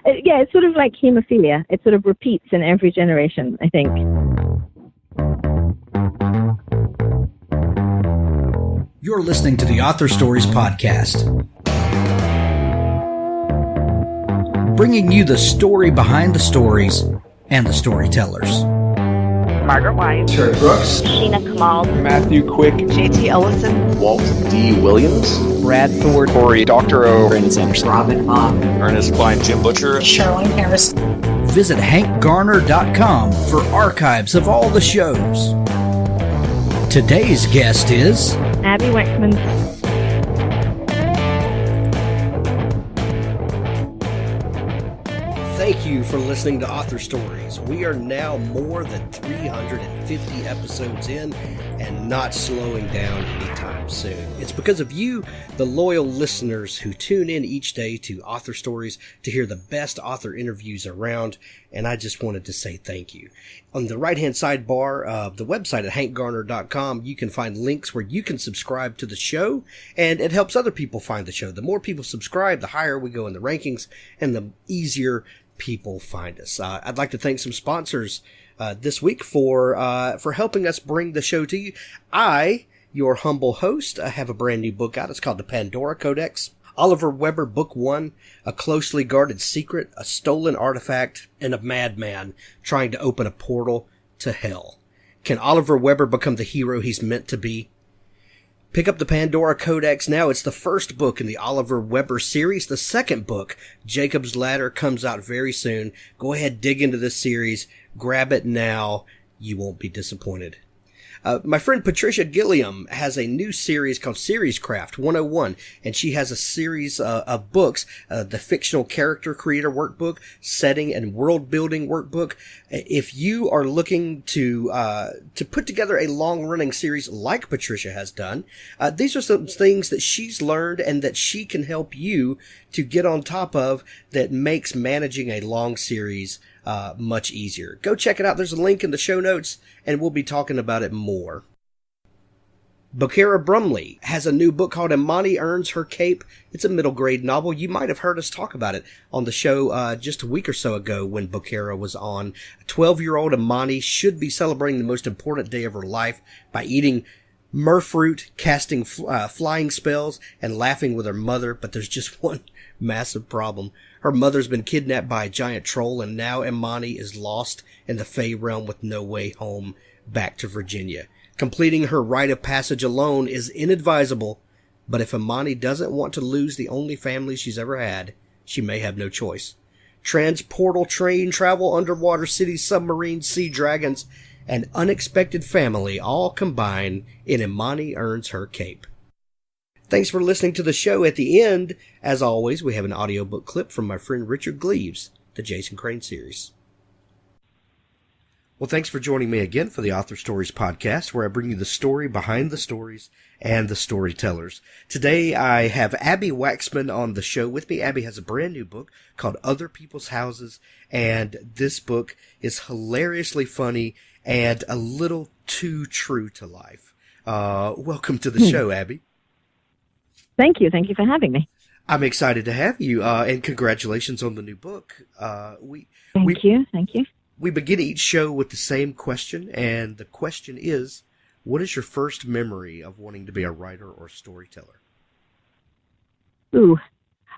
Yeah, it's sort of like hemophilia. It sort of repeats in every generation, I think. You're listening to the Author Stories Podcast, bringing you the story behind the stories and the storytellers. Margaret White, Terry Brooks, Sheena Kamal, Matthew Quick, JT Ellison, Walt D. Williams, Brad Ford, Corey Doctorow, Brandon Sanderson, Robin Mom, Ernest Klein, Jim Butcher, Sherwin Harris. Visit hankgarner.com for archives of all the shows. Today's guest is Abbi Waxman. Thank you for listening to Author Stories. We are now more than 350 episodes in and not slowing down anytime soon. It's because of you, the loyal listeners who tune in each day to Author Stories to hear the best author interviews around, and I just wanted to say thank you. On the right-hand sidebar of the website at hankgarner.com, you can find links where you can subscribe to the show, and it helps other people find the show. The more people subscribe, the higher we go in the rankings, and the easier people find us. I'd like to thank some sponsors this week for helping us bring the show to you. I, your humble host, have a brand new book out. It's called The Pandora Codex. Oliver Weber, Book 1, A Closely Guarded Secret, a Stolen Artifact, and a Madman Trying to Open a Portal to Hell. Can Oliver Weber become the hero he's meant to be? Pick up the Pandora Codex now. It's the first book in the Oliver Weber series. The second book, Jacob's Ladder, comes out very soon. Go ahead, dig into this series. Grab it now. You won't be disappointed. My friend Patricia Gilliam has a new series called Series Craft 101, and she has a series of books, the Fictional Character Creator Workbook, Setting and World Building Workbook. If you are looking to put together a long-running series like Patricia has done, these are some things that she's learned and that she can help you to get on top of that makes managing a long series much easier. Go check it out. There's a link in the show notes, and we'll be talking about it more. Bocara Brumley has a new book called Imani Earns Her Cape. It's a middle grade novel. You might have heard us talk about it on the show just a week or so ago when Bocara was on. 12-year-old Imani should be celebrating the most important day of her life by eating myrfruit, casting flying spells, and laughing with her mother, but there's just one massive problem. Her mother's been kidnapped by a giant troll, and now Imani is lost in the Fey realm with no way home back to Virginia. Completing her rite of passage alone is inadvisable, but if Imani doesn't want to lose the only family she's ever had, she may have no choice. Transportal train travel, underwater cities, submarines, sea dragons, and unexpected family all combine in Imani Earns Her Cape. Thanks for listening to the show. At the end, as always, we have an audiobook clip from my friend Richard Gleaves, the Jason Crane series. Well, thanks for joining me again for the Author Stories Podcast, where I bring you the story behind the stories and the storytellers. Today, I have Abbi Waxman on the show with me. Abbi has a brand new book called Other People's Houses, and this book is hilariously funny and a little too true to life. Welcome to the show, Abbi. Thank you. Thank you for having me. I'm excited to have you, and congratulations on the new book. Thank you. We begin each show with the same question, and the question is, what is your first memory of wanting to be a writer or storyteller? Ooh,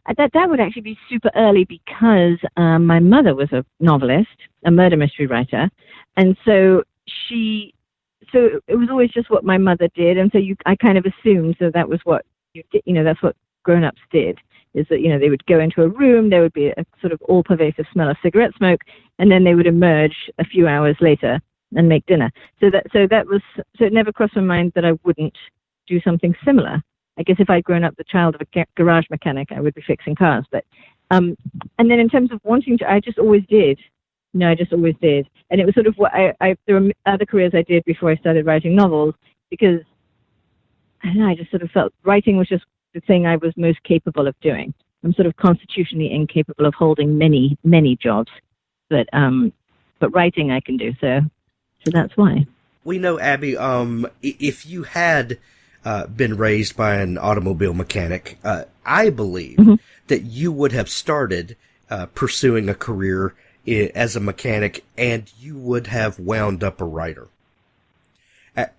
that would actually be super early because my mother was a novelist, a murder mystery writer, and so it was always just what my mother did, and so I kind of assumed that was what that's what grown-ups did, is that, they would go into a room, there would be a sort of all-pervasive smell of cigarette smoke, and then they would emerge a few hours later and make dinner. So it never crossed my mind that I wouldn't do something similar. I guess if I'd grown up the child of a garage mechanic, I would be fixing cars. But and then in terms of wanting to, I just always did. I just always did. And it was sort of what there were other careers I did before I started writing novels, because I don't know, I just sort of felt writing was just the thing I was most capable of doing. I'm sort of constitutionally incapable of holding many, many jobs, but writing I can do. So that's why. We know, Abbi, if you had been raised by an automobile mechanic, I believe that you would have started pursuing a career as a mechanic, and you would have wound up a writer.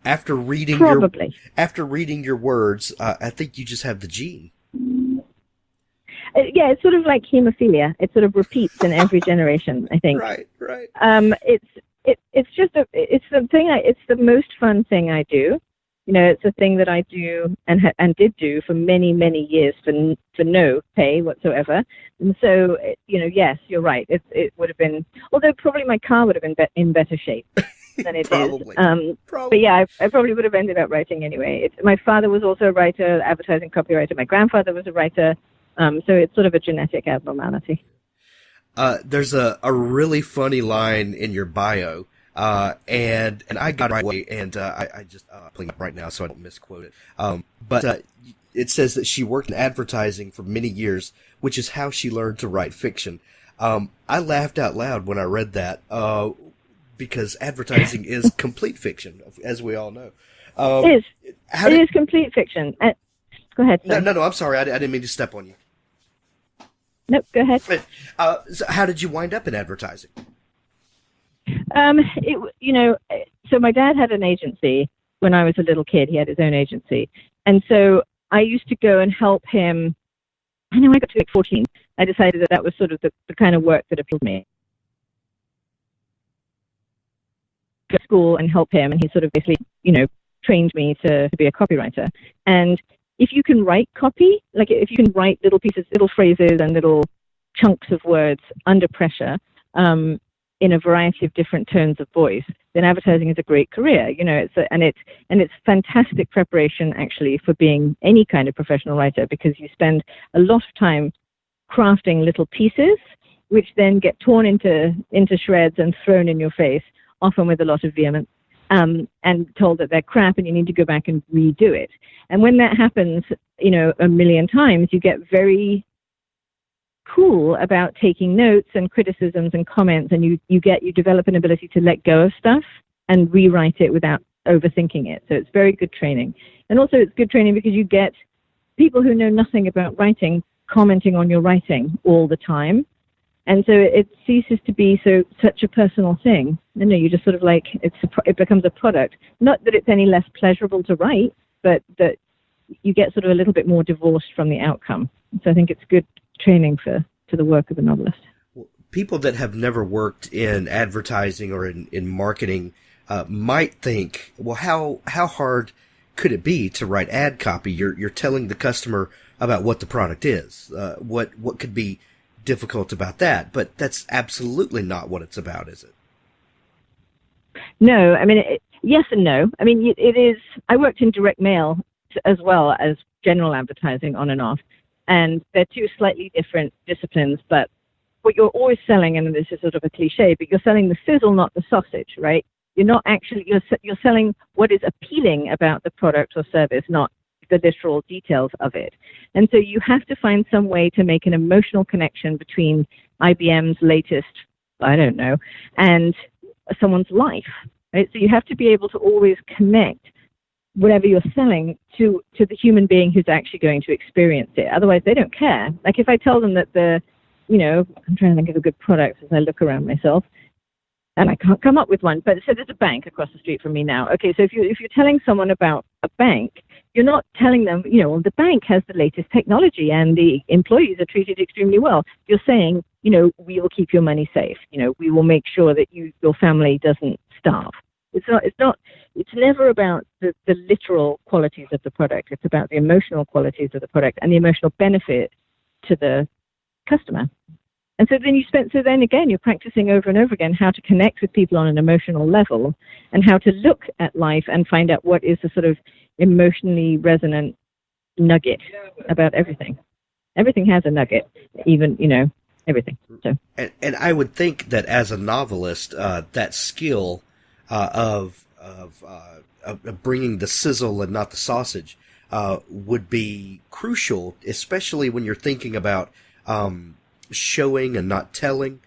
After reading your words, I think you just have the gene. Yeah, it's sort of like hemophilia. It sort of repeats in every generation, I think. Right. It's the most fun thing I do. You know, it's a thing that I do and did do for many, many years for no pay whatsoever. And so, yes, you're right. It would have been, although probably my car would have been in better shape than it Probably. is. But yeah, I probably would have ended up writing anyway. My father was also a writer, advertising copywriter. My grandfather was a writer. So it's sort of a genetic abnormality. There's a really funny line in your bio. And I got it right away, and I just pulling up right now so I don't misquote it. But it says that she worked in advertising for many years, which is how she learned to write fiction. I laughed out loud when I read that, because advertising is complete fiction, as we all know. It is. It is complete fiction. Go ahead. Sorry. No, I'm sorry. I didn't mean to step on you. Nope, go ahead. So how did you wind up in advertising? So my dad had an agency when I was a little kid. He had his own agency. And so I used to go and help him. And then when I got to like 14, I decided that was sort of the kind of work that appealed to me. Go to school and help him, and he sort of basically, trained me to be a copywriter. And if you can write copy, like if you can write little pieces, little phrases and little chunks of words under pressure, in a variety of different tones of voice, then advertising is a great career. It's fantastic preparation actually for being any kind of professional writer, because you spend a lot of time crafting little pieces, which then get torn into shreds and thrown in your face, often with a lot of vehemence, and told that they're crap and you need to go back and redo it. And when that happens, a million times, you get very cool about taking notes and criticisms and comments, and you develop an ability to let go of stuff and rewrite it without overthinking it. So it's very good training. And also it's good training because you get people who know nothing about writing commenting on your writing all the time. And so it ceases to be such a personal thing. You just sort of like, it becomes a product. Not that it's any less pleasurable to write, but that you get sort of a little bit more divorced from the outcome. So I think it's good training for the work of a novelist. People that have never worked in advertising or in marketing might think, well, how hard could it be to write ad copy? You're telling the customer about what the product is. What could be difficult about that? But that's absolutely not what it's about, is it? No, I mean, yes and no. I mean, it is. I worked in direct mail as well as general advertising on and off. And they're two slightly different disciplines, but what you're always selling, and this is sort of a cliche, but you're selling the sizzle, not the sausage, right? You're not actually, you're selling what is appealing about the product or service, not the literal details of it. And so you have to find some way to make an emotional connection between IBM's latest, I don't know, and someone's life, right? So you have to be able to always connect whatever you're selling to the human being who's actually going to experience it. Otherwise, they don't care. Like if I tell them that I'm trying to think of a good product as I look around myself, and I can't come up with one. But so there's a bank across the street from me now. Okay, so if you're telling someone about a bank, you're not telling them, the bank has the latest technology and the employees are treated extremely well. You're saying, we will keep your money safe. We will make sure that your family doesn't starve. It's never about the literal qualities of the product. It's about the emotional qualities of the product and the emotional benefit to the customer. And so then again, you're practicing over and over again how to connect with people on an emotional level and how to look at life and find out what is the sort of emotionally resonant nugget about everything. Everything has a nugget, even, everything. So. And I would think that as a novelist, that skill of bringing the sizzle and not the sausage would be crucial, especially when you're thinking about showing and not telling,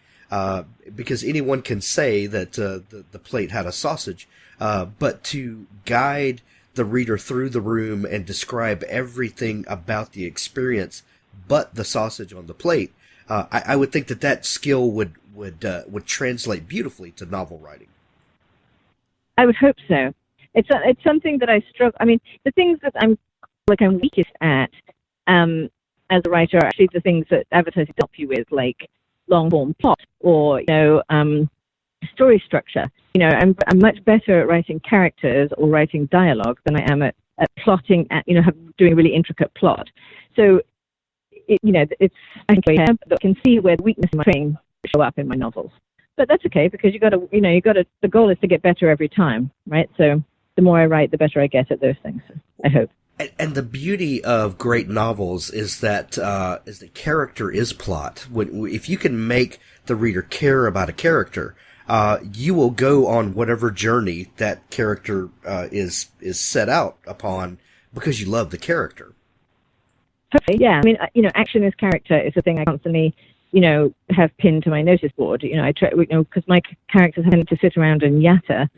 because anyone can say that the plate had a sausage, but to guide the reader through the room and describe everything about the experience but the sausage on the plate I would think that skill would translate beautifully to novel writing. I would hope so. It's something that I struggle. I mean, the things that I'm weakest at as a writer are actually the things that advertising help you with, like long form plot or story structure. I'm much better at writing characters or writing dialogue than I am at plotting. Doing a really intricate plot. So it's I can see where the weakness in my training show up in my novels. But that's okay because the goal is to get better every time, right? So the more I write, the better I get at those things, I hope. And the beauty of great novels is that the character is plot. If you can make the reader care about a character, you will go on whatever journey that character is set out upon because you love the character. Totally, yeah. I mean, action as character is a thing I constantly have pinned to my notice board. I try, because my characters tend to sit around and yatter,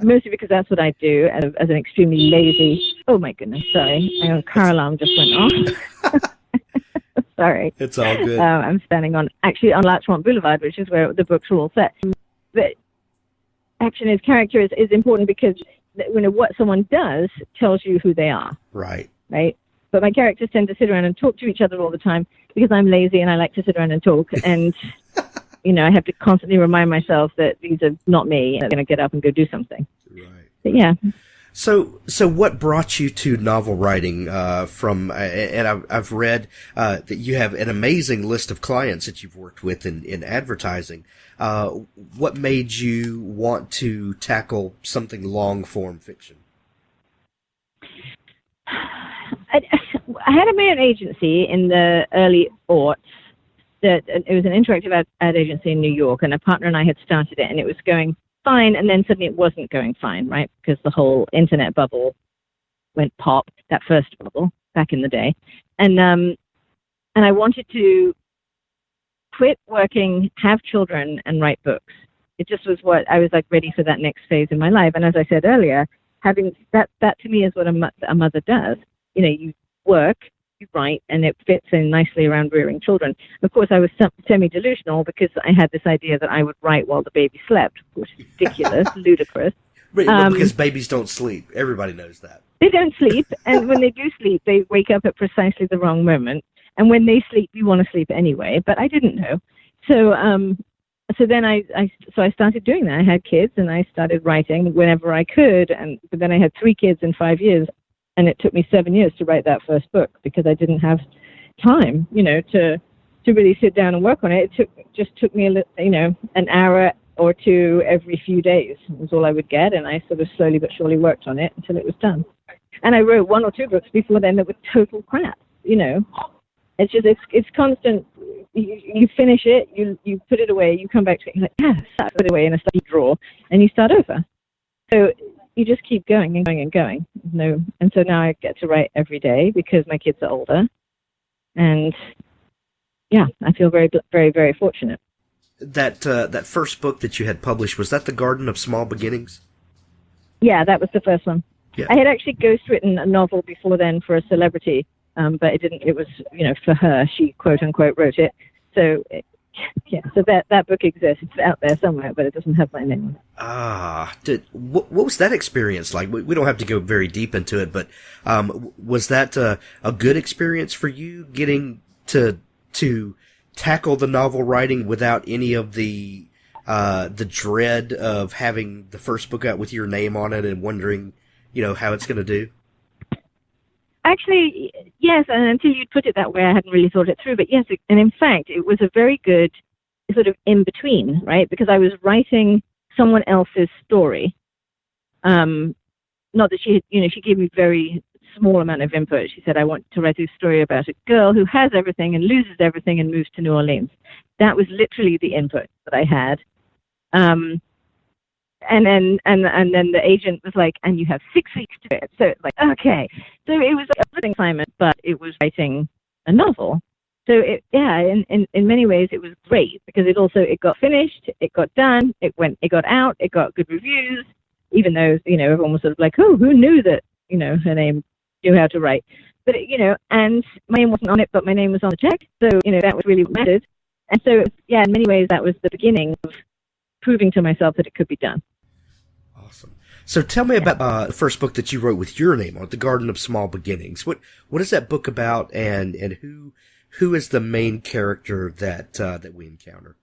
mostly because that's what I do as an extremely lazy. Oh my goodness, sorry, my car alarm just went off. Sorry, it's all good. I'm standing on Larchmont Boulevard, which is where the books are all set. But action as character is important because what someone does tells you who they are. Right. But my characters tend to sit around and talk to each other all the time because I'm lazy and I like to sit around and talk. And, I have to constantly remind myself that these are not me. I'm going to get up and go do something. Right. But yeah. So what brought you to novel writing and I've read that you have an amazing list of clients that you've worked with in advertising. What made you want to tackle something long-form fiction? I had my own agency in the early aughts. It was an interactive ad agency in New York, and a partner and I had started it, and it was going fine, and then suddenly it wasn't going fine, right? Because the whole internet bubble went pop, that first bubble back in the day. And I wanted to quit working, have children, and write books. It just was what I was ready for that next phase in my life. And as I said earlier, having that to me is what a mother does. You work, you write, and it fits in nicely around rearing children. Of course, I was semi-delusional because I had this idea that I would write while the baby slept, which is ridiculous, ludicrous. Because babies don't sleep. Everybody knows that. They don't sleep, and when they do sleep, they wake up at precisely the wrong moment. And when they sleep, you want to sleep anyway, but I didn't know. So then I started doing that. I had kids, and I started writing whenever I could, but then I had 3 kids in 5 years. And it took me 7 years to write that first book because I didn't have time, to really sit down and work on it. It took me an hour or two every few days was all I would get, and I sort of slowly but surely worked on it until it was done. And I wrote 1 or 2 books before then that were total crap. It's just it's constant. You finish it, you put it away, you come back to it, you're like, yes, I put it away in a study drawer, and you start over. So you just keep going and going and going. And so now I get to write every day because my kids are older. And yeah, I feel very, very, very fortunate. That first book that you had published, was that The Garden of Small Beginnings? Yeah, that was the first one. Yeah. I had actually ghostwritten a novel before then for a celebrity, but it was, for her. She quote unquote wrote it. So so that book exists. It's out there somewhere, but it doesn't have my name on it. What was that experience like? We don't have to go very deep into it, but was that a good experience for you getting to tackle the novel writing without any of the dread of having the first book out with your name on it and wondering, how it's going to do? Actually, yes, and until you'd put it that way, I hadn't really thought it through. But yes, and in fact, it was a very good sort of in-between, right? Because I was writing someone else's story. Not that she had, she gave me very small amount of input. She said, I want to write a story about a girl who has everything and loses everything and moves to New Orleans. That was literally the input that I had. And then the agent was like, and you have 6 weeks to do it. So it's like, okay. So it was a writing assignment, but it was writing a novel. So in many ways it was great because it got finished, it got done, it got out, it got good reviews, even though, everyone was sort of like, oh, who knew that, her name knew how to write. But, and my name wasn't on it, but my name was on the check. So, that was really what mattered. And so, yeah, in many ways, that was the beginning of proving to myself that it could be done. Awesome. So tell me about the first book that you wrote with your name on it, The Garden of Small Beginnings. What is that book about, and who is the main character that we encounter?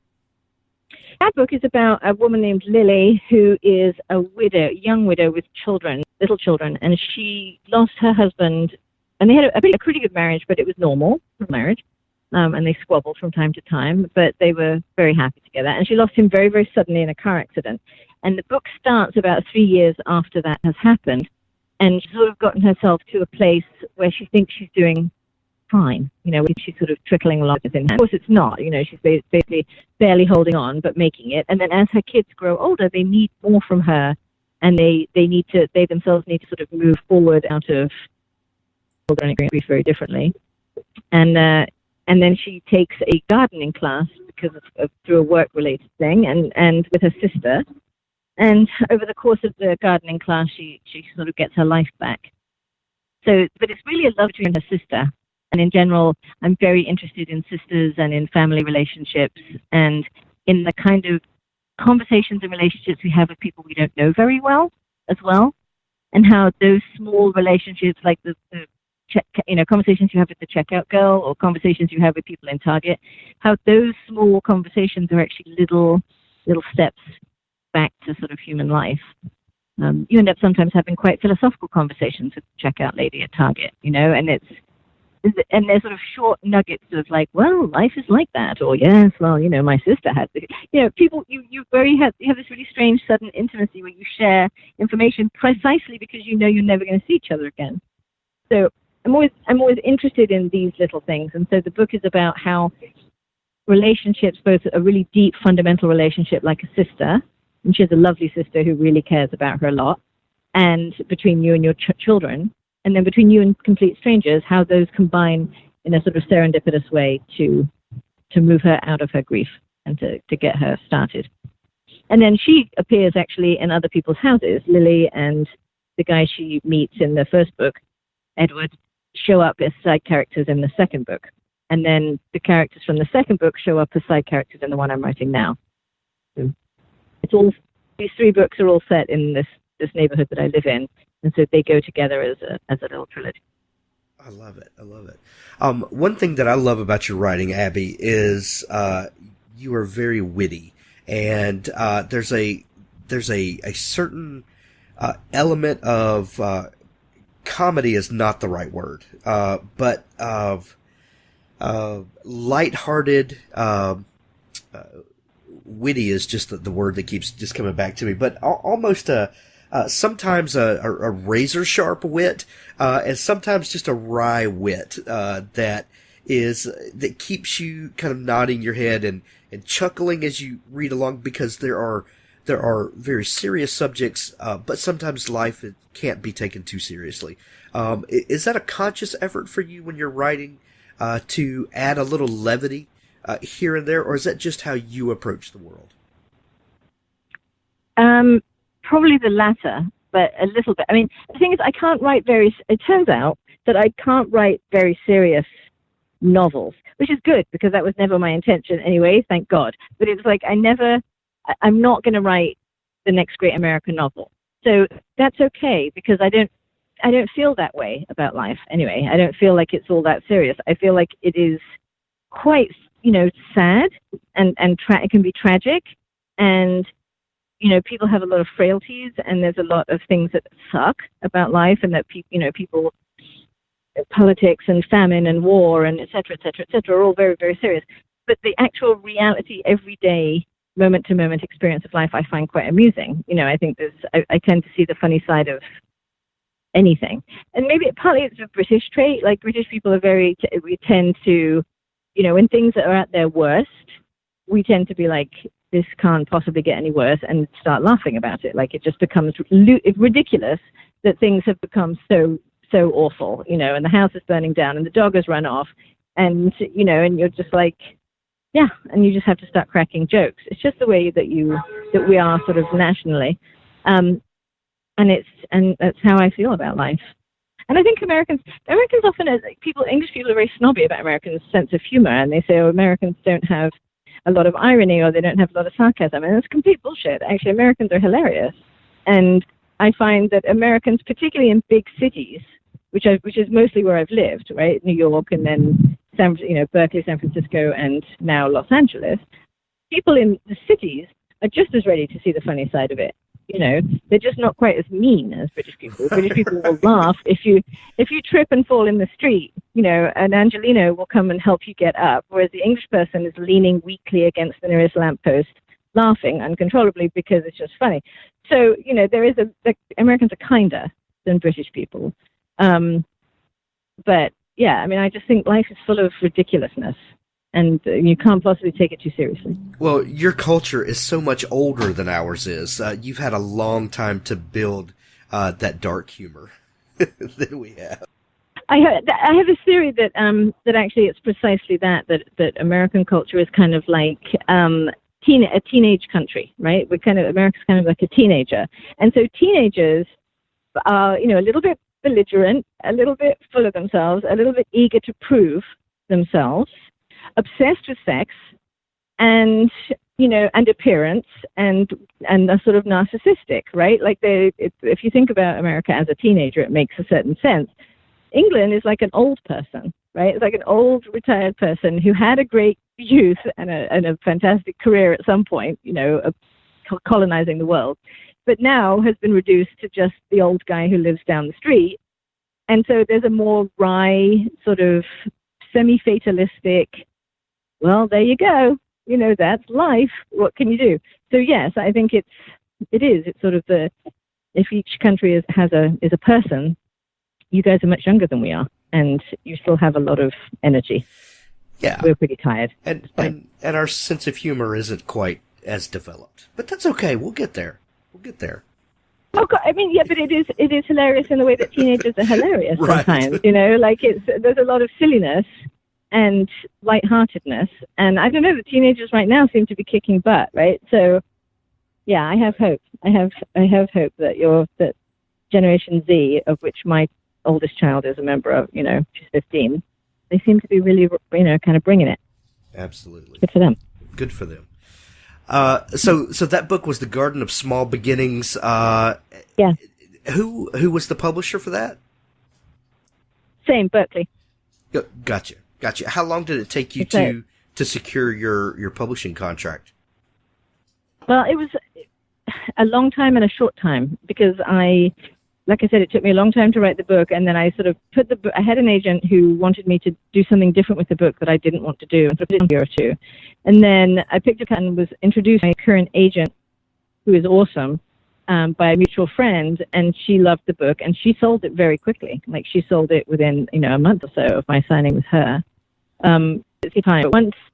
That book is about a woman named Lily who is a widow, young widow with children, little children, and she lost her husband, and they had a pretty good marriage, but it was normal marriage, and they squabbled from time to time, but they were very happy together. And she lost him very, very suddenly in a car accident. And the book starts about 3 years after that has happened, and she's sort of gotten herself to a place where she thinks she's doing fine, she's sort of trickling along in hand. Of course, it's not, she's basically barely holding on, but making it. And then as her kids grow older, they need more from her, and they themselves need to sort of move forward out of grief very differently. And then she takes a gardening class because of through a work-related thing, and with her sister. And over the course of the gardening class, she sort of gets her life back. So, but it's really a love between her sister. And in general, I'm very interested in sisters and in family relationships and in the kind of conversations and relationships we have with people we don't know very well as well, and how those small relationships, like the conversations you have with the checkout girl or conversations you have with people in Target, how those small conversations are actually little steps back to sort of human life. You end up sometimes having quite philosophical conversations with the checkout lady at Target, and there's sort of short nuggets of like, well, life is like that, or yes, well, my sister had, people, you have this really strange sudden intimacy where you share information precisely because you're never going to see each other again. So I'm always interested in these little things, and so the book is about how relationships, both a really deep fundamental relationship like a sister, and she has a lovely sister who really cares about her a lot, and between you and your children, and then between you and complete strangers, how those combine in a sort of serendipitous way to move her out of her grief and to get her started. And then she appears actually in other people's houses. Lily and the guy she meets in the first book, Edward, show up as side characters in the second book. And then the characters from the second book show up as side characters in the one I'm writing now. So these three books are all set in this neighborhood that I live in. And so they go together as a little trilogy. I love it. One thing that I love about your writing, Abbi, is you are very witty, and there's a certain element of comedy is not the right word, but of lighthearted. Witty is just the word that keeps just coming back to me, but almost sometimes a razor sharp wit, and sometimes just a wry wit that keeps you kind of nodding your head and chuckling as you read along, because there are very serious subjects, but sometimes life can't be taken too seriously. Is that a conscious effort for you when you're writing to add a little levity here and there, or is that just how you approach the world? Probably the latter, but a little bit. I mean, the thing is, it turns out that I can't write very serious novels, which is good because that was never my intention anyway, thank God. But it was like, I'm not going to write the next great American novel. So that's okay, because I don't feel that way about life anyway. I don't feel like it's all that serious. I feel like it is quite, sad and it can be tragic, and people have a lot of frailties, and there's a lot of things that suck about life, and that people, politics and famine and war and et cetera, are all very, very serious. But the actual reality, everyday, moment-to-moment experience of life, I find quite amusing. I think I tend to see the funny side of anything. And maybe partly it's a British trait. Like, British people are we tend to, when things are at their worst, we tend to be like, this can't possibly get any worse, and start laughing about it. Like, it just becomes ridiculous that things have become so awful, and the house is burning down and the dog has run off, and and you're just like, yeah, and you just have to start cracking jokes. It's just the way that we are sort of nationally, and that's how I feel about life. And I think Americans often, English people are very snobby about Americans' sense of humor, and they say, oh, Americans don't have a lot of irony or they don't have a lot of sarcasm. And it's complete bullshit. Actually, Americans are hilarious. And I find that Americans, particularly in big cities, which is mostly where I've lived, right? New York and then Berkeley, San Francisco, and now Los Angeles. People in the cities are just as ready to see the funny side of it. They're just not quite as mean as British people. British people will laugh if you trip and fall in the street. An Angelino will come and help you get up, whereas the English person is leaning weakly against the nearest lamppost, laughing uncontrollably because it's just funny. So Americans are kinder than British people. But yeah, I mean, I just think life is full of ridiculousness. And you can't possibly take it too seriously. Well, your culture is so much older than ours is. You've had a long time to build that dark humor that we have. I have a theory that actually it's precisely that American culture is kind of like a teenage country, right? America's kind of like a teenager, and so teenagers are a little bit belligerent, a little bit full of themselves, a little bit eager to prove themselves. Obsessed with sex and appearance and are sort of narcissistic, right? Like if you think about America as a teenager, it makes a certain sense. England is like an old person, right? It's like an old retired person who had a great youth and a fantastic career at some point, colonizing the world, but now has been reduced to just the old guy who lives down the street. And so there's a more wry, sort of semi-fatalistic, well, there you go. That's life. What can you do? So yes, I think it is. It's sort of if each country is a person, you guys are much younger than we are, and you still have a lot of energy. Yeah, we're pretty tired, and our sense of humor isn't quite as developed, but that's okay. We'll get there. Oh God, I mean, yeah, but it is hilarious in the way that teenagers are hilarious sometimes. Like there's a lot of silliness and lightheartedness, and I don't know, the teenagers right now seem to be kicking butt, right? So, yeah, I have hope. I have hope that Generation Z, of which my oldest child is a member of, she's 15, they seem to be really, kind of bringing it. Absolutely. Good for them. Good for them. So that book was The Garden of Small Beginnings. Yeah. Who was the publisher for that? Same, Berkeley. Gotcha. How long did it take you to secure your publishing contract? Well, it was a long time and a short time because like I said, it took me a long time to write the book, and then I sort of I had an agent who wanted me to do something different with the book that I didn't want to do, and for a year or two. And then I picked up and was introduced to my current agent, who is awesome, by a mutual friend, and she loved the book, and she sold it very quickly. Like, she sold it within, a month or so of my signing with her. But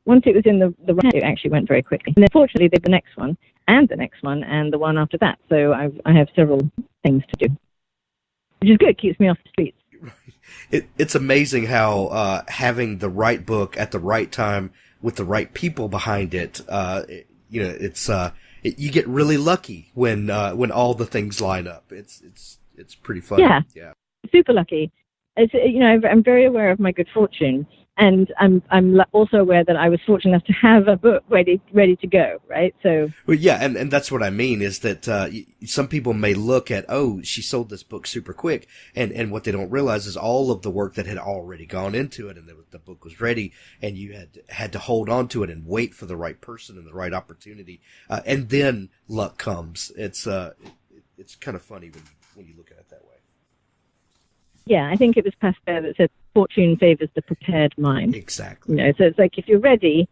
once it was in the round, it actually went very quickly. And then fortunately, they did the next one, and the one after that. So I have several things to do, which is good. Keeps me off the streets. It's amazing how having the right book at the right time with the right people behind it, you get really lucky when all the things line up. It's pretty fun. Yeah, super lucky. It's, I'm very aware of my good fortune, and I'm also aware that I was fortunate enough to have a book ready to go. Right. So. Well, yeah, and that's what I mean is that some people may look at, oh, she sold this book super quick, and what they don't realize is all of the work that had already gone into it, and the book was ready, and you had to hold on to it and wait for the right person and the right opportunity, and then luck comes. It's kind of funny when you look at it that way. Yeah, I think it was Pascal that said, fortune favors the prepared mind. Exactly. So it's like if you're ready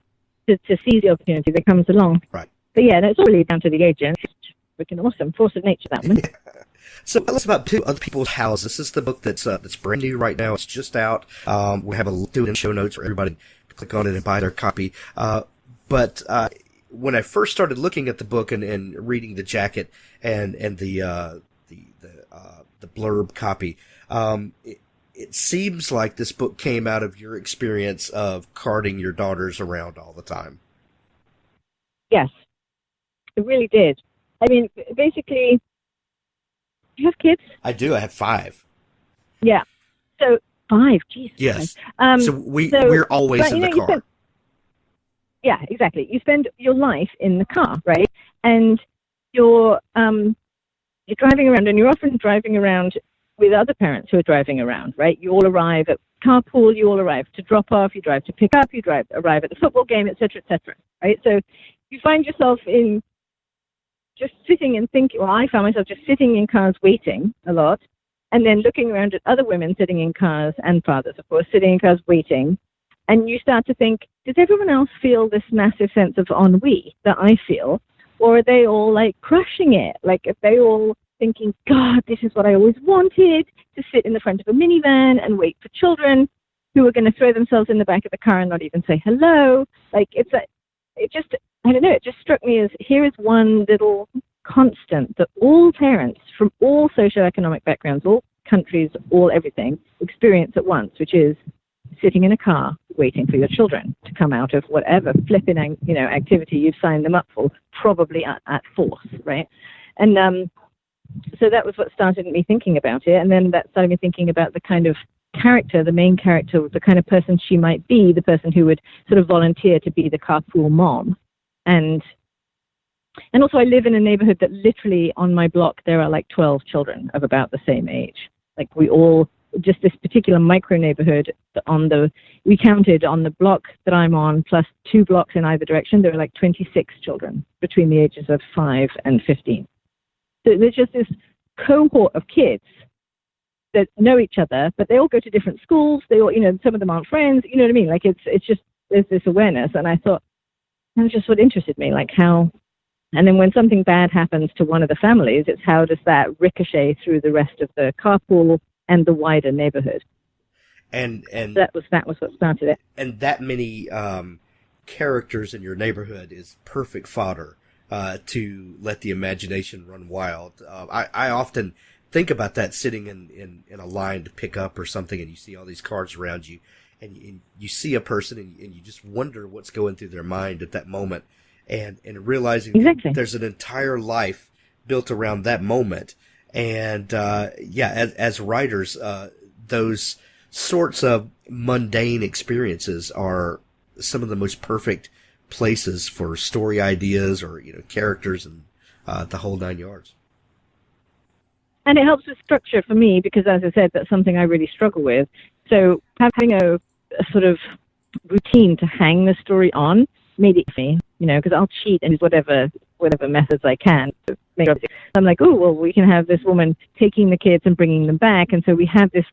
to seize the opportunity that comes along. Right. But yeah, it's all really down to the agent. It's freaking awesome. Force of nature, that one. Yeah. So tell us about Two Other People's Houses. This is the book that's brand new right now. It's just out. We have a link to it in show notes for everybody to click on it and buy their copy. But when I first started looking at the book and reading the jacket and the blurb copy, it seems like this book came out of your experience of carting your daughters around all the time. Yes, it really did. I mean, basically, do you have kids? I do. I have 5. Yeah. So 5, Jesus. Yes. So we're always in the car. Yeah, exactly. You spend your life in the car, right? And you're driving around, and you're often driving around with other parents who are driving around, right? You all arrive at carpool, you all arrive to drop off, you drive to pick up, you arrive at the football game, etc., etc., right? So you find yourself in just sitting and thinking, well, I found myself just sitting in cars waiting a lot, and then looking around at other women sitting in cars, and fathers, of course, sitting in cars waiting, and you start to think, does everyone else feel this massive sense of ennui that I feel, or are they all, like, crushing it? Like, are they all thinking, God, this is what I always wanted, to sit in the front of a minivan and wait for children who are going to throw themselves in the back of the car and not even say hello? Like, I don't know, it just struck me as, here is one little constant that all parents from all socioeconomic backgrounds, all countries, all everything, experience at once, which is sitting in a car waiting for your children to come out of whatever flipping, activity you've signed them up for, probably at force, right? And so that was what started me thinking about it, and then that started me thinking about the kind of character, the main character, the kind of person she might be, the person who would sort of volunteer to be the carpool mom. And also I live in a neighborhood that literally on my block there are like 12 children of about the same age. Like we all, just this particular micro neighborhood we counted on the block that I'm on plus 2 blocks in either direction, there were like 26 children between the ages of 5 and 15. So there's just this cohort of kids that know each other, but they all go to different schools. They all, some of them aren't friends. You know what I mean? Like it's just, there's this awareness. And I thought, that was just what interested me, like how, and then when something bad happens to one of the families, it's how does that ricochet through the rest of the carpool and the wider neighborhood. And that was what started it. And that many characters in your neighborhood is perfect fodder to let the imagination run wild. I often think about that sitting in a line to pick up or something, and you see all these cars around you, and you see a person, and you just wonder what's going through their mind at that moment, and realizing exactly. There's an entire life built around that moment. And as writers, those sorts of mundane experiences are some of the most perfect places for story ideas or characters and the whole 9 yards. And it helps with structure for me because, as I said, that's something I really struggle with. So having a sort of routine to hang the story on made it for me, because I'll cheat and use whatever methods I can to make it. I'm like, oh, well, we can have this woman taking the kids and bringing them back, and so we have this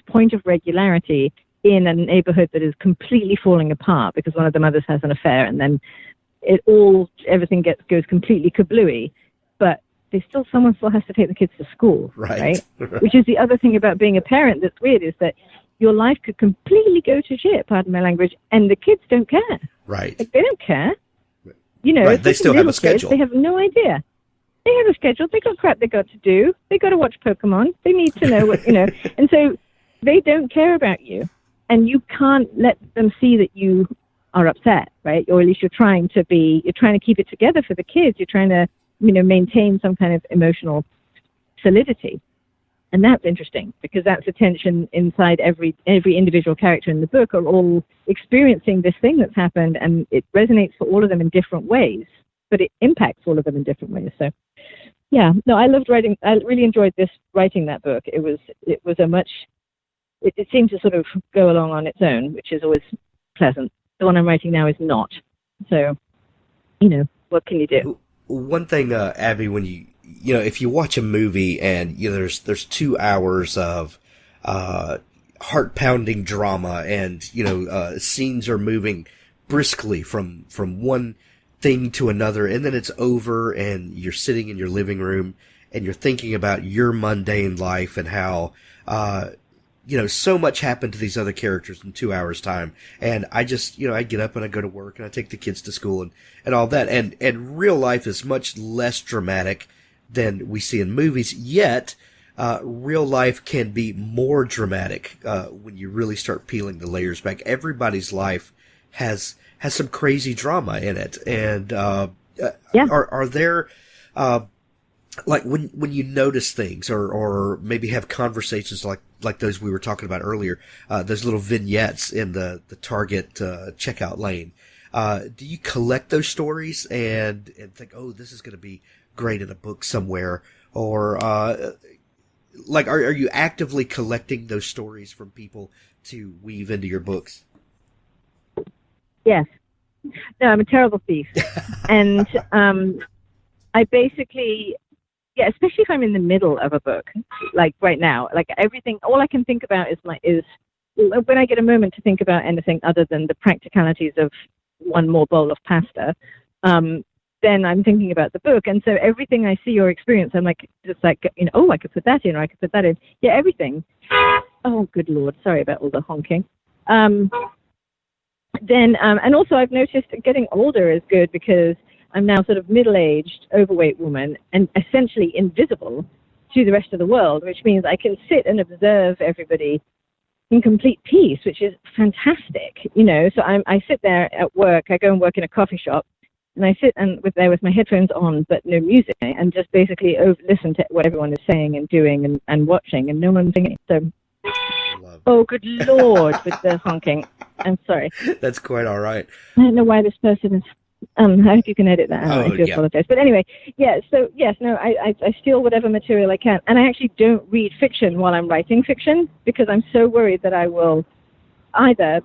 point of regularity in a neighborhood that is completely falling apart because one of the mothers has an affair, and then everything goes completely kablooey. But someone still has to take the kids to school, right? Which is the other thing about being a parent that's weird, is that your life could completely go to shit, pardon my language, and the kids don't care. Right. Like, they don't care. Right. They still have a schedule. Kids, they have no idea. They have a schedule. They got crap they got to do. They got to watch Pokemon. They need to know what, and so they don't care about you. And you can't let them see that you are upset, right? Or at least you're trying to keep it together for the kids. You're trying to, maintain some kind of emotional solidity. And that's interesting because that's a tension inside every individual character in the book are all experiencing this thing that's happened, and it resonates for all of them in different ways, but it impacts all of them in different ways. So, yeah, no, I loved writing. I really enjoyed writing that book. It seemed to sort of go along on its own, which is always pleasant. The one I'm writing now is not. So, what can you do? One thing, Abby, when if you watch a movie and there's 2 hours of heart-pounding drama and scenes are moving briskly from one thing to another, and then it's over and you're sitting in your living room and you're thinking about your mundane life and how so much happened to these other characters in 2 hours time. And I just, I get up and I go to work and I take the kids to school and all that. And real life is much less dramatic than we see in movies. Yet, real life can be more dramatic, when you really start peeling the layers back. Everybody's life has some crazy drama in it. And, are there, like when you notice things or maybe have conversations like those we were talking about earlier, those little vignettes in the Target checkout lane, Do you collect those stories and think, oh, this is going to be great in a book somewhere? Or, like, are you actively collecting those stories from people to weave into your books? Yes. No, I'm a terrible thief. And I basically, especially if I'm in the middle of a book, like right now, like everything, all I can think about is when I get a moment to think about anything other than the practicalities of one more bowl of pasta, then I'm thinking about the book. And so everything I see or experience, I'm like, just like, oh, I could put that in, or I could put that in. Yeah, everything. Oh, good Lord. Sorry about all the honking. And also I've noticed getting older is good because I'm now sort of middle-aged, overweight woman and essentially invisible to the rest of the world, which means I can sit and observe everybody in complete peace, which is fantastic. So I sit there at work. I go and work in a coffee shop, and I sit there with my headphones on, but no music, and just basically listen to what everyone is saying and doing and watching, and no one's thinking. So, oh, good Lord, with the honking. I'm sorry. That's quite all right. I don't know why this person is. I hope you can edit that out. I do apologize. But anyway, so yes, no, I steal whatever material I can. And I actually don't read fiction while I'm writing fiction because I'm so worried that I will either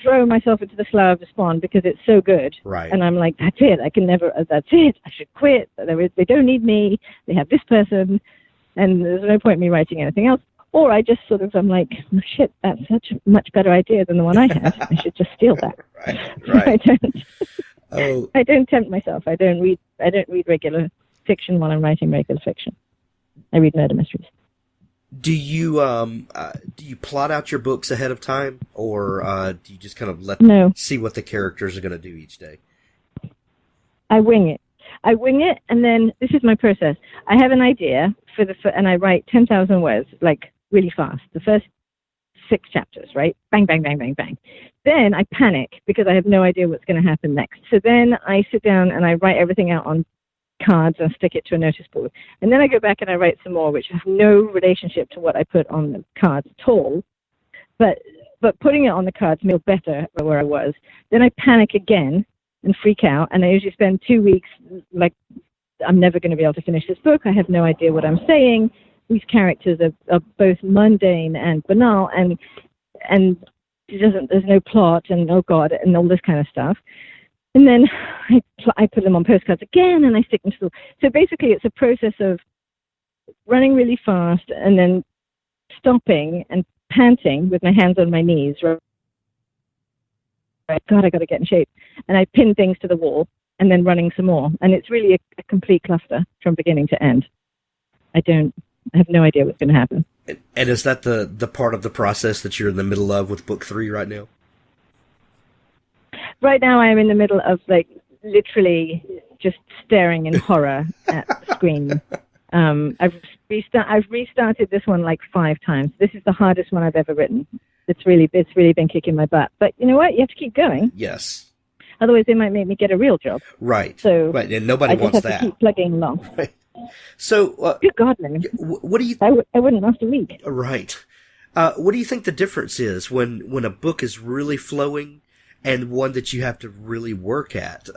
throw myself into the slough of despond because it's so good. Right. And I'm like, that's it. I can never, that's it. I should quit. They don't need me. They have this person. And there's no point in me writing anything else. Or I just I'm like, oh, shit, that's such a much better idea than the one I had. I should just steal that. Right. I don't tempt myself. I don't read regular fiction while I'm writing regular fiction. I read murder mysteries. Do you plot out your books ahead of time, or do you just kind of see what the characters are going to do each day? I wing it, and then this is my process. I have an idea and I write 10,000 words, like really fast. The first 6 chapters, right? Bang, bang, bang, bang, bang. Then I panic because I have no idea what's going to happen next. So then I sit down and I write everything out on cards and stick it to a notice board. And then I go back and I write some more, which have no relationship to what I put on the cards at all. But putting it on the cards made me feel better where I was. Then I panic again and freak out. And I usually spend 2 weeks like, I'm never going to be able to finish this book. I have no idea what I'm saying. These characters are both mundane and banal, and there's no plot, and oh God, and all this kind of stuff. And then I put them on postcards again, and I stick them to So basically, it's a process of running really fast, and then stopping and panting with my hands on my knees. Right? God, I got to get in shape. And I pin things to the wall, and then running some more. And it's really a complete cluster from beginning to end. I have no idea what's going to happen. And is that the part of the process that you're in the middle of with book 3 right now? Right now I am in the middle of like literally just staring in horror at the screen. I've restarted this one like 5 times. This is the hardest one I've ever written. It's really been kicking my butt. But you know what? You have to keep going. Yes. Otherwise they might make me get a real job. Right. So right. And nobody wants that. I just have to keep plugging along. Right. So, good God, man. What do you? I wouldn't last a week. Right. What do you think the difference is when a book is really flowing and one that you have to really work at?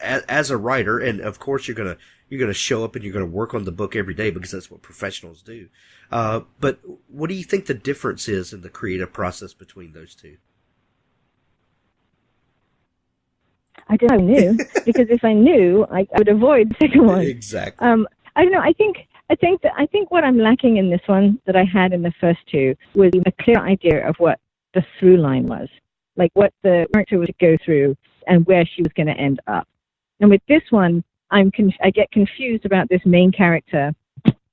As a writer, and of course you're gonna show up and you're gonna work on the book every day because that's what professionals do. But what do you think the difference is in the creative process between those two? I don't know, because if I knew, I would avoid the second one. Exactly. I don't know. I think what I'm lacking in this one that I had in the first 2 was a clear idea of what the through line was, like what the character was to go through and where she was going to end up. And with this one, I get confused about this main character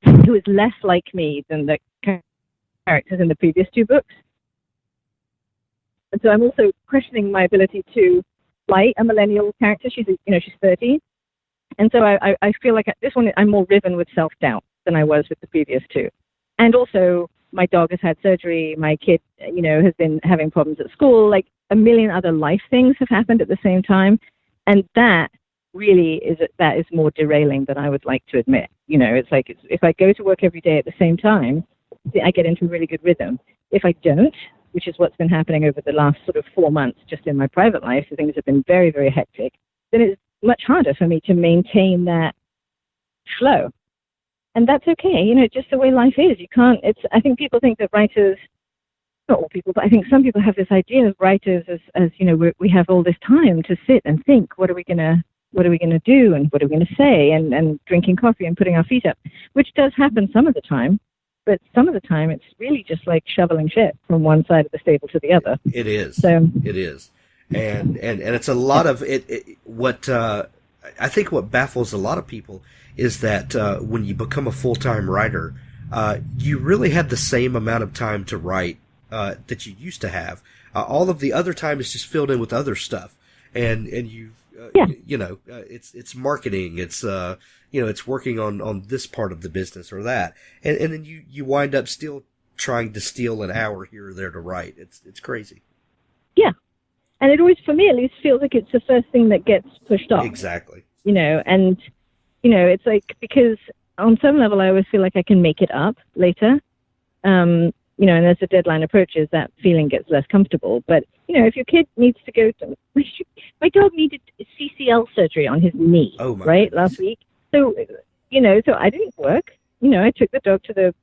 who is less like me than the characters in the previous 2 books. And so I'm also questioning my ability to write a millennial character. She's 30. And so I feel like this one, I'm more riven with self-doubt than I was with the previous 2. And also, my dog has had surgery. My kid, has been having problems at school. Like a million other life things have happened at the same time. And that really is more derailing than I would like to admit. It's like if I go to work every day at the same time, I get into a really good rhythm. If I don't, which is what's been happening over the last sort of 4 months just in my private life, so things have been very, very hectic, then it's much harder for me to maintain that flow. And that's okay, you know, just the way life is. You can't, I think people think that writers, not all people, but I think some people have this idea of writers as you know, we have all this time to sit and think, what are we going to do and what are we going to say, and drinking coffee and putting our feet up, which does happen some of the time. But some of the time, it's really just like shoveling shit from one side of the stable to the other. It is. So it is, and it's a lot of it. What I think what baffles a lot of people is that when you become a full-time writer, you really have the same amount of time to write that you used to have. All of the other time is just filled in with other stuff, and you. You know, it's marketing. It's you know, it's working on this part of the business or that, and then you wind up still trying to steal an hour here or there to write. It's crazy. Yeah, and it always, for me at least, feels like it's the first thing that gets pushed off. Exactly. You know, and you know, it's like, because on some level I always feel like I can make it up later. You know, and as the deadline approaches, that feeling gets less comfortable. But, you know, if your kid needs to go to... My dog needed CCL surgery on his knee, last week. So, you know, so I didn't work. You know, I took the dog to the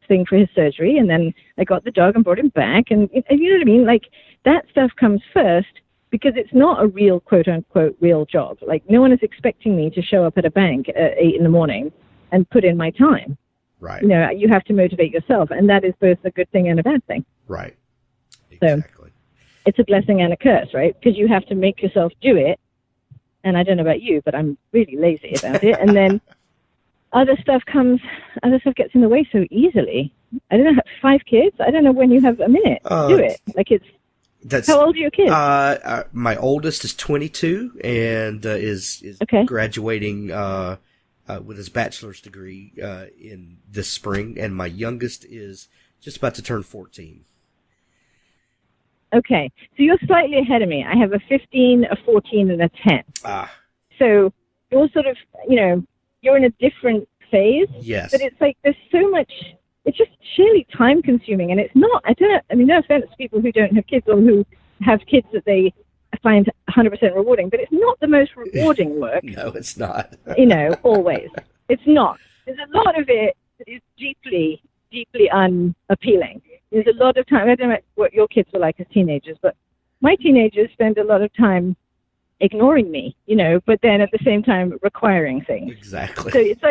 thing for his surgery, and then I got the dog and brought him back. And you know what I mean? Like, that stuff comes first because it's not a real, quote-unquote, real job. Like, no one is expecting me to show up at a bank at 8 in the morning and put in my time. Right. You know, you have to motivate yourself, and that is both a good thing and a bad thing. Right. Exactly. So it's a blessing and a curse, right? Because you have to make yourself do it, and I don't know about you, but I'm really lazy about it. And then other stuff gets in the way so easily. I don't know, 5 kids? I don't know when you have a minute to do it. Like, how old are your kids? My oldest is 22 and is graduating with his bachelor's degree in this spring, and my youngest is just about to turn 14. Okay, so you're slightly ahead of me. I have a 15, a 14, and a 10. So you're sort of, you know, you're in a different phase. Yes. But it's like there's so much, it's just sheerly time consuming, and it's not, I mean, no offense to people who don't have kids or who have kids that they find 100% rewarding, but it's not the most rewarding work. No, it's not. You know, always. It's not. There's a lot of it that is deeply, deeply unappealing. There's a lot of time, I don't know what your kids were like as teenagers, but my teenagers spend a lot of time ignoring me, you know, but then at the same time requiring things. Exactly. So it's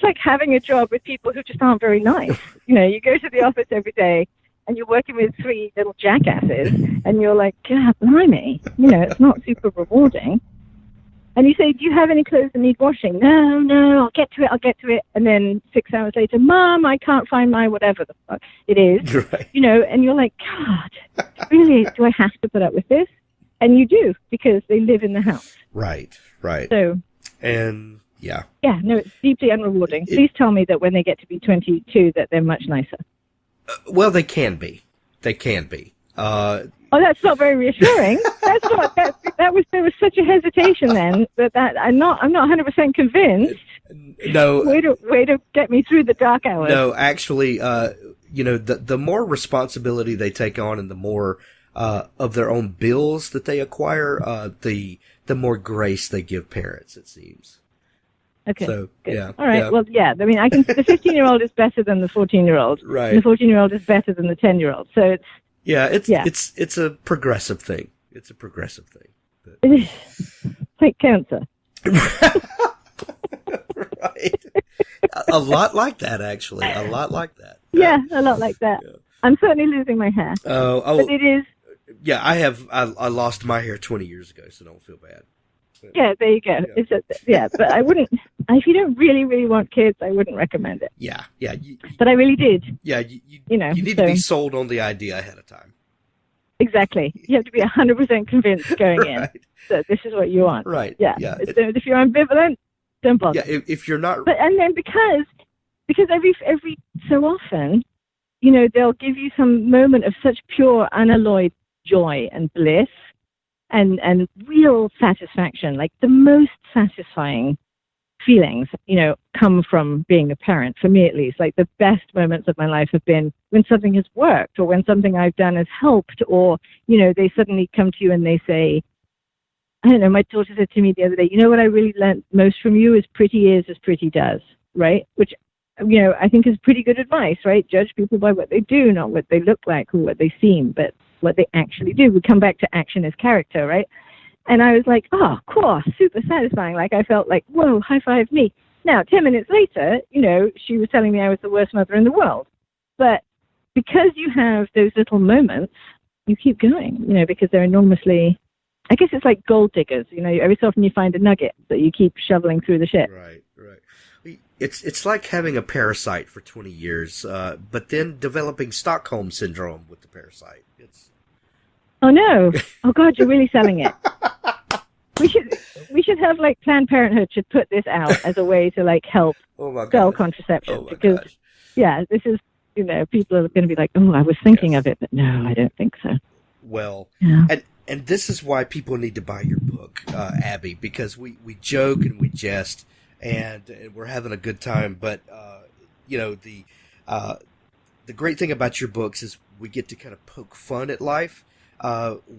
like having a job with people who just aren't very nice. You know, you go to the office every day and you're working with 3 little jackasses, and you're like, God, blimey, you know, it's not super rewarding. And you say, do you have any clothes that need washing? No, I'll get to it. And then 6 hours later, Mom, I can't find my whatever the fuck it is. Right. You know, and you're like, God, really, do I have to put up with this? And you do, because they live in the house. Right. So, and yeah. Yeah, no, it's deeply unrewarding. Please tell me that when they get to be 22 that they're much nicer. Well, they can be. Oh, that's not very reassuring. There was such a hesitation then that I'm not 100% convinced. No. Way to get me through the dark hours. No, actually, you know, the more responsibility they take on and the more of their own bills that they acquire, the more grace they give parents, it seems. Okay. So, good. yeah. All right. Yeah. Well, yeah. I mean, the 15-year-old is better than the 14-year-old. Right. And the 14-year-old is better than the 10-year-old. So it's a progressive thing. It's a progressive thing. It is like cancer. Right. A lot like that, actually. A lot like that. Yeah, a lot like that. Yeah. I'm certainly losing my hair. Oh. But it is. Yeah, I lost my hair 20 years ago, so don't feel bad. Yeah, there you go. Yeah. But I wouldn't, if you don't really, really want kids, I wouldn't recommend it. Yeah. But I really did. Yeah, you need to be sold on the idea ahead of time. Exactly. You have to be 100% convinced going in that this is what you want. Right. Yeah. If you're ambivalent, don't bother. Yeah, if you're not... And then because every so often, you know, they'll give you some moment of such pure, unalloyed joy and bliss, and real satisfaction, like the most satisfying feelings, you know, come from being a parent, for me at least. Like the best moments of my life have been when something has worked or when something I've done has helped, or, they suddenly come to you and they say, I don't know, my daughter said to me the other day, what I really learned most from you is pretty is as pretty does, right? Which, I think is pretty good advice, right? Judge people by what they do, not what they look like or what they seem, but what they actually do. We come back to action as character, right? And I was like, oh, cool, super satisfying. Like I felt like, whoa, high five me. Now, 10 minutes later, she was telling me I was the worst mother in the world. But because you have those little moments, you keep going, because they're enormously, I guess it's like gold diggers. Every so often you find a nugget that you keep shoveling through the shit. Right. It's like having a parasite for 20 years, but then developing Stockholm syndrome with the parasite. Oh no! Oh God, you're really selling it. We should have like Planned Parenthood should put this out as a way to like help girl contraception, because this is people are going to be like, oh, I was thinking of it, but no, I don't think so. Well, yeah. and this is why people need to buy your book, Abbi, because we joke and we jest. And we're having a good time, but the great thing about your books is we get to kind of poke fun at life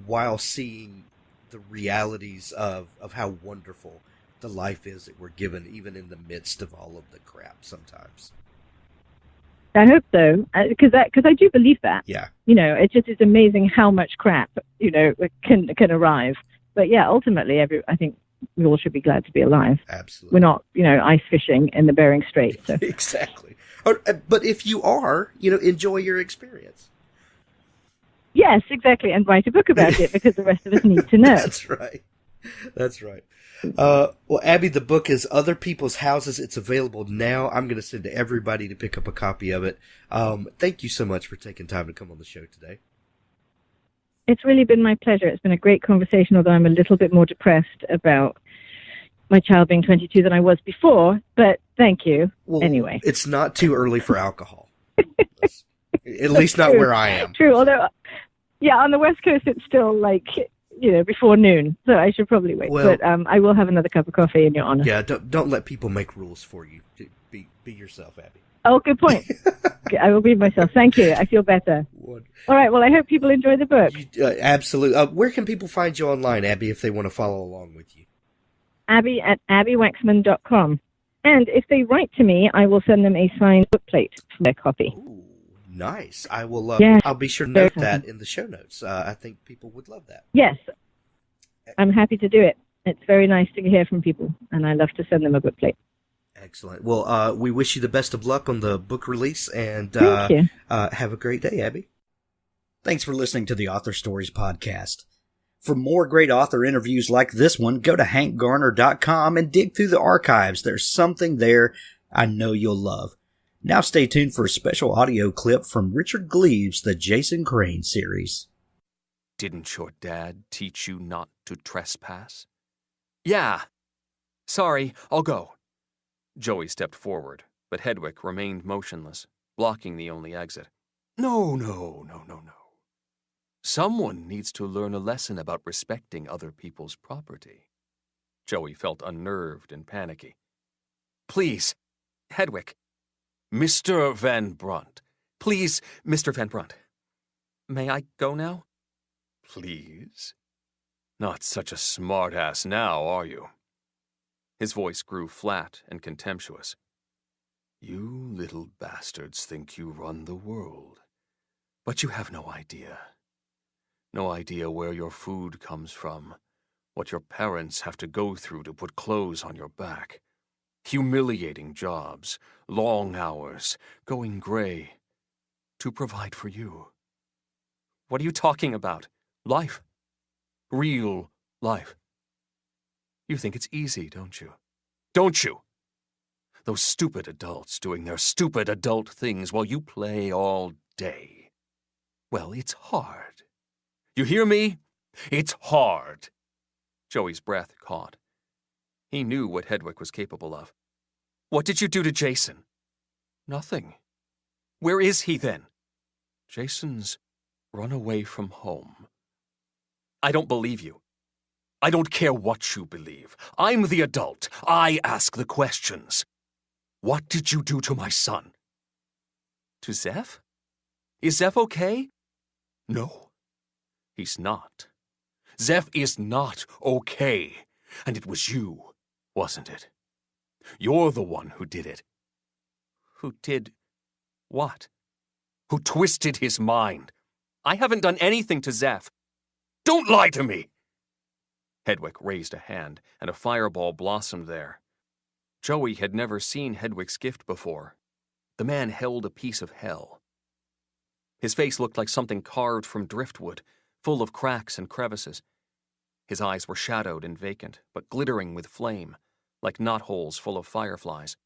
while seeing the realities of how wonderful the life is that we're given, even in the midst of all of the crap sometimes. I hope so, because I do believe that. Yeah. It just is amazing how much crap can arrive. But yeah, ultimately, I think we all should be glad to be alive. Absolutely. We're not, ice fishing in the Bering Strait. So. Exactly. But if you are, enjoy your experience. Yes, exactly. And write a book about it, because the rest of us need to know. That's right. Well, Abbi, the book is Other People's Houses. It's available now. I'm going to send to everybody to pick up a copy of it. Thank you so much for taking time to come on the show today. It's really been my pleasure. It's been a great conversation, although I'm a little bit more depressed about my child being 22 than I was before. But thank you. Well, anyway. It's not too early for alcohol. At least not where I am. True. Although, on the West Coast, it's still like, before noon. So I should probably wait. Well, but I will have another cup of coffee in your honor. Yeah, don't let people make rules for you. Be yourself, Abbi. Oh, good point. I will be myself. Thank you. I feel better. All right. Well, I hope people enjoy the book. Absolutely. Where can people find you online, Abbi, if they want to follow along with you? Abbi at abbiwaxman.com. And if they write to me, I will send them a signed bookplate for their copy. Ooh, nice. I will. I'll be sure to note that in the show notes. I think people would love that. Yes. I'm happy to do it. It's very nice to hear from people, and I love to send them a bookplate. Excellent. Well, we wish you the best of luck on the book release, and have a great day, Abbi. Thanks for listening to the Author Stories podcast. For more great author interviews like this one, go to hankgarner.com and dig through the archives. There's something there I know you'll love. Now stay tuned for a special audio clip from Richard Gleaves' The Jason Crane series. Didn't your dad teach you not to trespass? Yeah. Sorry, I'll go. Joey stepped forward, but Hedwig remained motionless, blocking the only exit. No. Someone needs to learn a lesson about respecting other people's property. Joey felt unnerved and panicky. Please, Hedwig. Mr. Van Brunt. Please, Mr. Van Brunt. May I go now? Please? Not such a smart-ass now, are you? His voice grew flat and contemptuous. You little bastards think you run the world, but you have no idea. No idea where your food comes from, what your parents have to go through to put clothes on your back. Humiliating jobs, long hours, going gray, to provide for you. What are you talking about? Life. Real life. You think it's easy, don't you? Don't you? Those stupid adults doing their stupid adult things while you play all day. Well, it's hard. You hear me? It's hard. Joey's breath caught. He knew what Hedwig was capable of. What did you do to Jason? Nothing. Where is he then? Jason's run away from home. I don't believe you. I don't care what you believe. I'm the adult. I ask the questions. What did you do to my son? To Zeph? Is Zeph okay? No, he's not. Zeph is not okay. And it was you, wasn't it? You're the one who did it. Who did what? Who twisted his mind. I haven't done anything to Zeph. Don't lie to me! Hedwig raised a hand, and a fireball blossomed there. Joey had never seen Hedwig's gift before. The man held a piece of hell. His face looked like something carved from driftwood, full of cracks and crevices. His eyes were shadowed and vacant, but glittering with flame, like knotholes full of fireflies.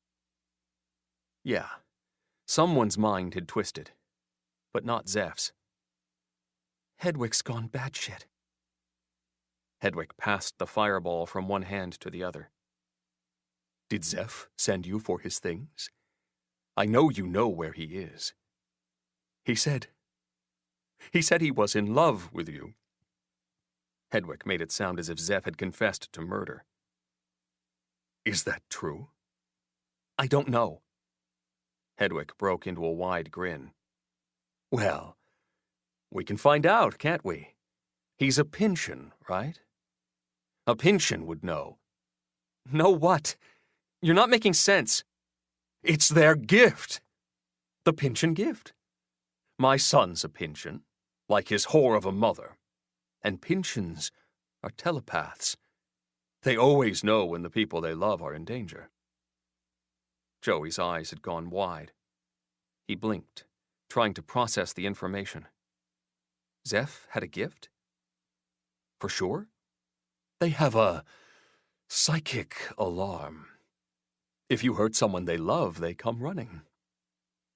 Yeah, someone's mind had twisted, but not Zeph's. Hedwig's gone batshit. Hedwig passed the fireball from one hand to the other. Did Zeph send you for his things? I know you know where he is. He said he was in love with you. Hedwig made it sound as if Zeph had confessed to murder. Is that true? I don't know. Hedwig broke into a wide grin. Well, we can find out, can't we? He's a Pynchon, right? A Pynchon would know. Know what? You're not making sense. It's their gift. The Pynchon gift. My son's a Pynchon, like his whore of a mother. And Pynchons are telepaths. They always know when the people they love are in danger. Joey's eyes had gone wide. He blinked, trying to process the information. Zeph had a gift? For sure? They have a psychic alarm. If you hurt someone they love, they come running.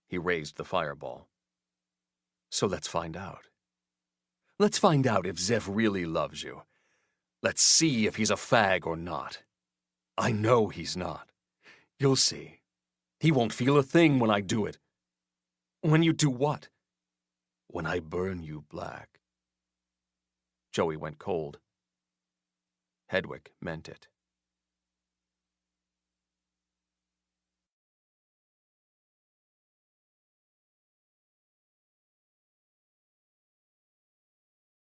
He raised the fireball. So let's find out. Let's find out if Zeph really loves you. Let's see if he's a fag or not. I know he's not. You'll see. He won't feel a thing when I do it. When you do what? When I burn you black. Joey went cold. Hedwig meant it.